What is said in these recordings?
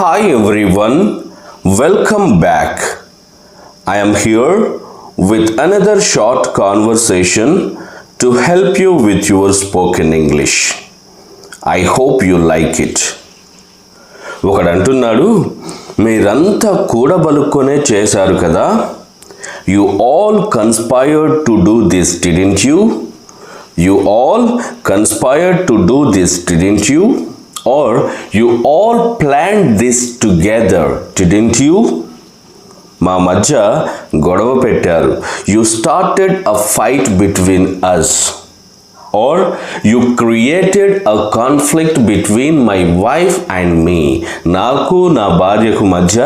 Hi everyone, welcome back. I am here with another short conversation to help you with your spoken English. I hope you like it. ఒకడు అంటున్నాడు, మీరంతా కూడబలుక్కునే చేశారు కదా. You all conspired to do this, didn't you? You all conspired to do this, didn't you? Or you all planned this together, didn't you? మా మధ్య గొడవ పెట్టారు. You started a fight between us. Or you created a conflict between my wife and me. నాకు నా భార్యకు మధ్య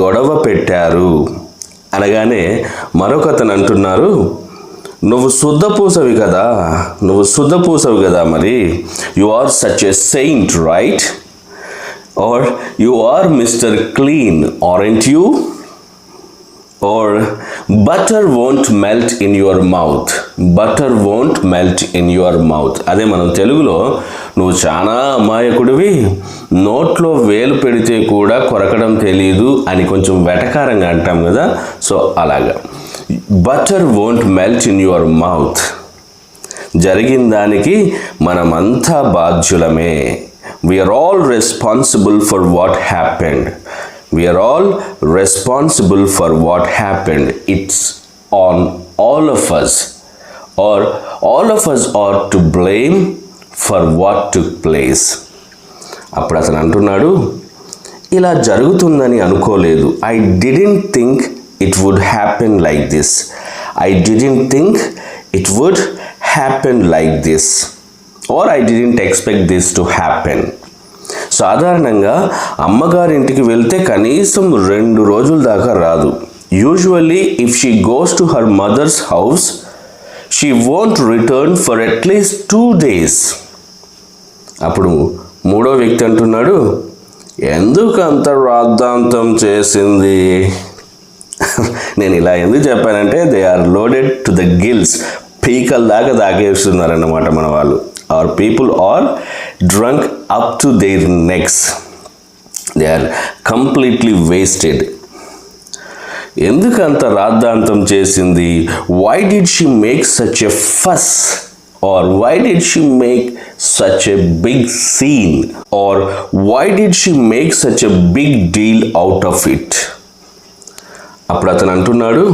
గొడవ పెట్టారు అనగానే మరొకతను అంటున్నారు, నువ్వు శుద్ధపూసవి కదా మరి. You are such a saint, right? Or you are mister clean, aren't you? Or butter won't melt in your mouth. Butter won't melt in your mouth. అదే మనం తెలుగులో నువ్వు చాలా అమాయకుడివి, నోట్లో వేలు పెడితే కూడా కొరకడం తెలియదు అని కొంచెం వెటకారంగా అంటాం కదా. సో అలాగా butter won't melt in your mouth. జరిగిన దానికి మనమంతా బాధ్యులమే. We are all responsible for what happened. We are all responsible for what happened. It's on all of us, are all of us are to blame for what took place. అప్పుడు అతను అంటున్నాడు, ఇలా జరుగుతుందని అనుకోలేదు. I didn't think it would happen like this. I didn't think it would happen like this. Or I didn't expect this to happen. సాధారణంగా అమ్మగారింటికి వెళ్తే కనీసం 2 రోజుల దాకా రాదు. Usually if she goes to her mothers house she won't return for at least 2 days. అప్పుడు మూడో వ్యక్తి అంటున్నాడు, ఎందుకు అంత రాద్ధాంతం చేసింది? నేను ఇలా ఎందుకు చెప్పానంటే they are loaded to the gills. పీకల దాకా తాగేస్తున్నారన్నమాట మన వాళ్ళు. Our people are drunk up to their necks. They are completely wasted. ఎందుకు అంత రాద్ధాంతం చేసింది? Why did she make such a fuss? Or why did she make such a big scene? Or why did she make such a big deal out of it? అప్పుడు అతను అంటున్నాడు,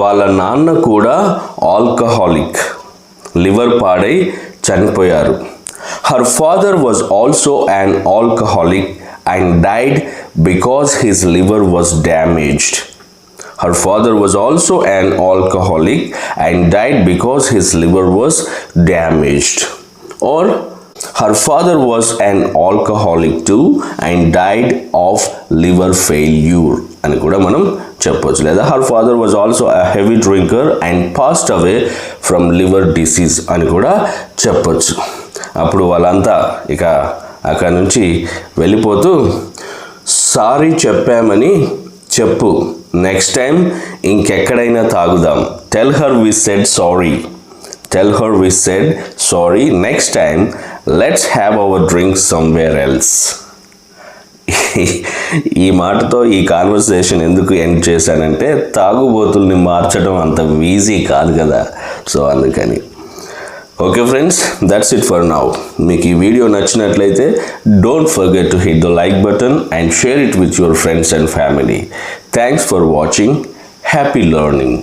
వాళ్ళ నాన్న కూడా ఆల్కహాలిక్, లివర్ పాడై చనిపోయారు. Her father was also an alcoholic and died because his liver was damaged. Her father was also an alcoholic and died because his liver was damaged. Or her father was an alcoholic too and died of liver failure అని కూడా మనం చెప్పొచ్చు. లేదా her father was also a heavy drinker and passed away from liver disease అని కూడా చెప్పొచ్చు. అప్పుడు వాళ్ళంతా ఇక అక్కడి నుంచి వెళ్ళిపోతూ, సారీ చెప్పామని చెప్పు, నెక్స్ట్ టైం ఇంకెక్కడైనా తాగుదాం. Tell her we said sorry. Tell her we said sorry. Next time, let's have our drink somewhere else. ఈ మాటతో ఈ కాన్వర్సేషన్ ఎందుకు ఎండ్ చేశానంటే తాగుబోతుల్ని మార్చడం అంత ఈజీ కాదు కదా. సో అందుకని. Okay friends, that's it for now. మీకు ఈ వీడియో నచ్చినట్లయితే don't forget to hit the like button and share it with your friends and family. Thanks for watching. Happy learning.